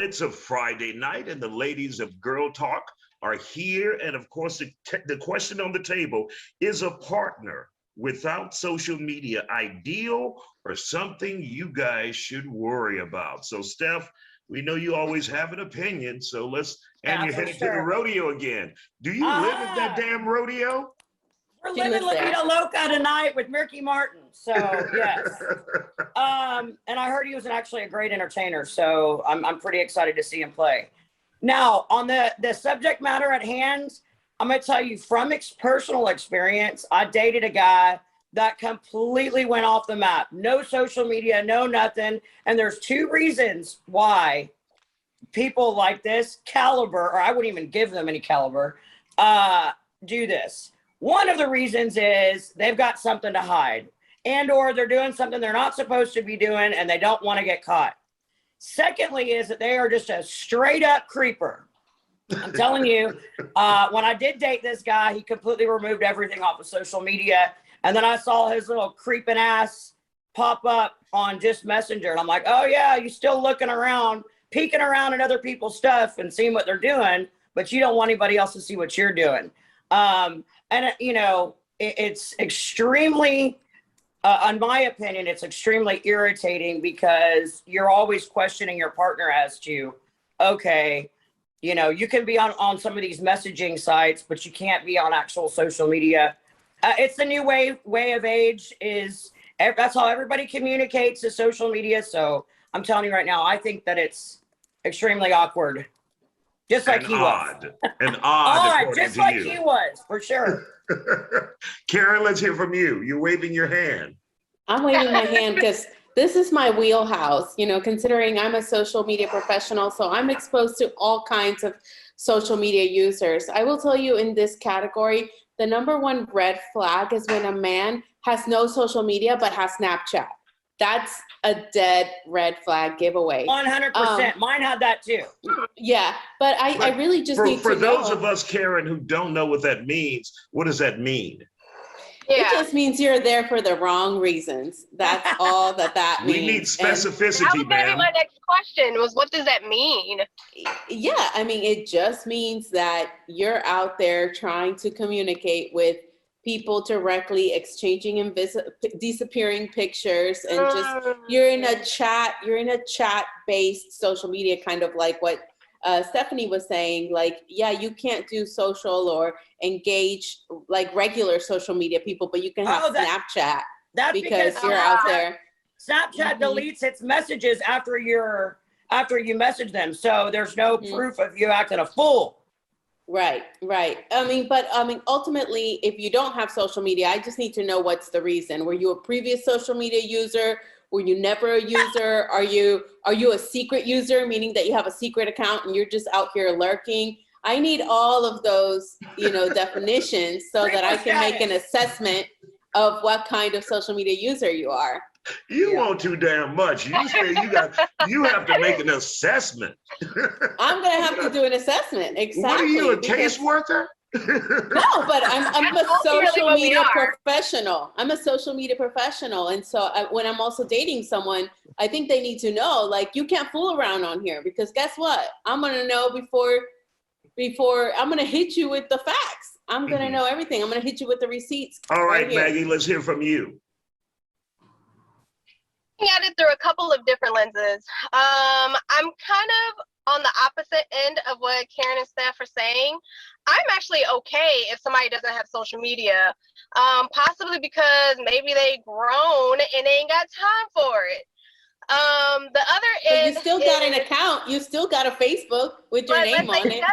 It's a Friday night, and the ladies of Girl Talk are here. And of course, the question on the table is, a partner without social media ideal or something you guys should worry about? So, Steph, we know you always have an opinion, so and you're headed to the rodeo again. Do you live at that damn rodeo? We're living La Vida Loca tonight with Ricky Martin, so yes. And I heard he was actually a great entertainer, so I'm pretty excited to see him play. Now, on the subject matter at hand, I'm going to tell you from personal experience, I dated a guy that completely went off the map. No social media, no nothing. And there's two reasons why people like this caliber, or I wouldn't even give them any caliber, do this. One of the reasons is they've got something to hide, and or they're doing something they're not supposed to be doing and they don't want to get caught. Secondly is that they are just a straight up creeper. I'm telling you, when I did date this guy, he completely removed everything off of social media. And then I saw his little creeping ass pop up on just Messenger. And I'm like, oh yeah, you're still looking around, peeking around at other people's stuff and seeing what they're doing, but you don't want anybody else to see what you're doing. And you know, it's extremely, in my opinion, it's extremely irritating because you're always questioning your partner as to, okay, you know, you can be on some of these messaging sites, but you can't be on actual social media. It's the new way of age. That's how everybody communicates, to social media. So I'm telling you right now, I think that it's extremely awkward. Just like he was. And odd, just like he was, for sure. Karen, let's hear from you. You're waving your hand. I'm waving my hand because this is my wheelhouse, you know, considering I'm a social media professional, so I'm exposed to all kinds of social media users. I will tell you, in this category, the number one red flag is when a man has no social media but has Snapchat. That's a dead red flag giveaway. 100%. Mine had that too. Yeah, but I really just need to know. For those of us, Karen, who don't know what that means, what does that mean? Yeah. It just means you're there for the wrong reasons. That's all that means. We need specificity, that was going to be my next question, was what does that mean? Yeah, I mean, it just means that you're out there trying to communicate with people directly, exchanging disappearing pictures, and just you're in a chat-based social media, kind of like what Stephanie was saying. Like, yeah, you can't do social or engage like regular social media people, but you can have Snapchat because you're out there. Snapchat deletes its messages after you message them, so there's no proof of you acting a fool. Right. I mean, ultimately, if you don't have social media, I just need to know what's the reason. Were you a previous social media user? Were you never a user? Are you a secret user, meaning that you have a secret account and you're just out here lurking? I need all of those, you know, definitions so that I can make an assessment of what kind of social media user you are. You want too damn much. You say you have to make an assessment. I'm gonna have to do an assessment. Exactly. What are you, a caseworker? No, but I'm a social media professional. I'm a social media professional, and so when I'm also dating someone, I think they need to know, like, you can't fool around on here, because guess what? I'm gonna know before I'm gonna hit you with the facts. I'm gonna know everything. I'm gonna hit you with the receipts. All right, Maggie, let's hear from you. At it through a couple of different lenses. I'm kind of on the opposite end of what Karen and Steph are saying. I'm actually okay if somebody doesn't have social media, possibly because maybe they grown and they ain't got time for it. The other is, you still got an account. You still got a Facebook with your name on it.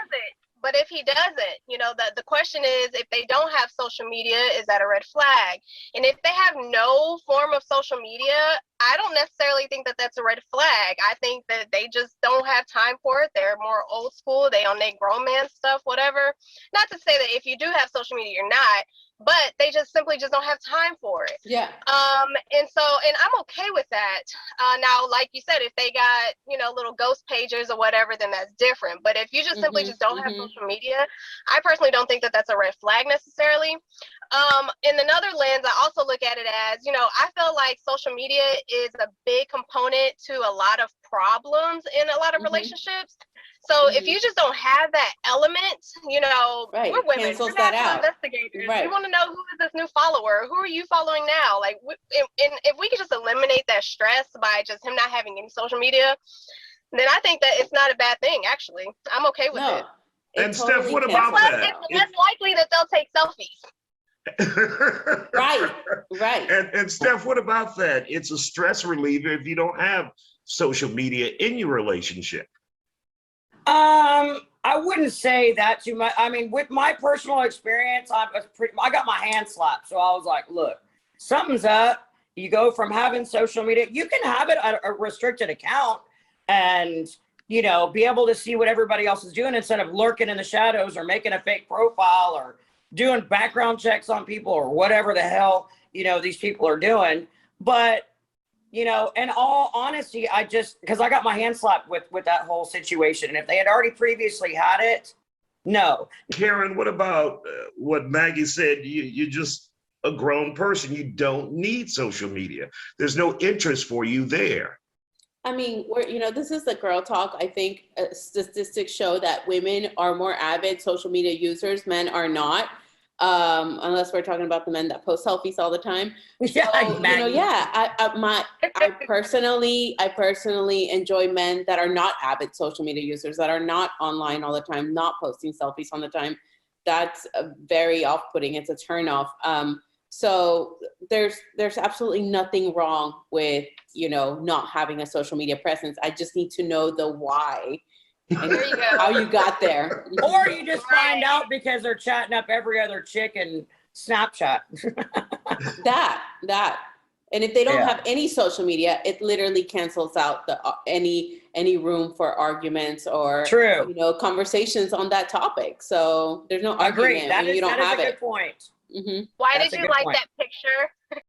But if he doesn't, you know, the question is, if they don't have social media, is that a red flag? And if they have no form of social media, I don't necessarily think that that's a red flag. I think that they just don't have time for it. They're more old school. They on their grown man stuff, whatever. Not to say that if you do have social media, you're not, but they just simply don't have time for it. Yeah. And I'm okay with that. Now, like you said, if they got, you know, little ghost pages or whatever, then that's different. But if you just simply don't have social media, I personally don't think that that's a red flag necessarily. In another lens, I also look at it as, you know, I feel like social media is a big component to a lot of problems in a lot of Mhm. relationships. So if you just don't have that element, you know, Right. we're women, Cancels we're that natural out. investigators. Right. We want to know, who is this new follower? Who are you following now? Like, and if we could just eliminate that stress by just him not having any social media, then I think that it's not a bad thing, actually. I'm okay with No. it. And Steph, what cancels about it that? out. It's less likely that they'll take selfies. Right. And Steph, what about that? It's a stress reliever if you don't have social media in your relationship. I wouldn't say that too much. I mean, with my personal experience, I got my hand slapped. So I was like, look, something's up. You go from having social media, you can have it at a restricted account and, you know, be able to see what everybody else is doing instead of lurking in the shadows or making a fake profile or doing background checks on people or whatever the hell, you know, these people are doing. But, you know, in all honesty, because I got my hand slapped with that whole situation. And if they had already previously had it, no. Karen, what about what Maggie said? You're just a grown person. You don't need social media. There's no interest for you there. I mean, this is the girl talk. I think statistics show that women are more avid social media users. Men are not, unless we're talking about the men that post selfies all the time. Yeah, So, I personally enjoy men that are not avid social media users, that are not online all the time, not posting selfies all the time. That's very off-putting. It's a turnoff. So there's absolutely nothing wrong with, not having a social media presence. I just need to know the why and There you go. how you got there. Or you just find out because they're chatting up every other chick in Snapchat. That. And if they don't Yeah. have any social media, it literally cancels out any room for arguments or True. conversations on that topic. So there's no I agree. argument That when is you don't a have good it. point. Mm-hmm. Why That's did a you good like point. that picture?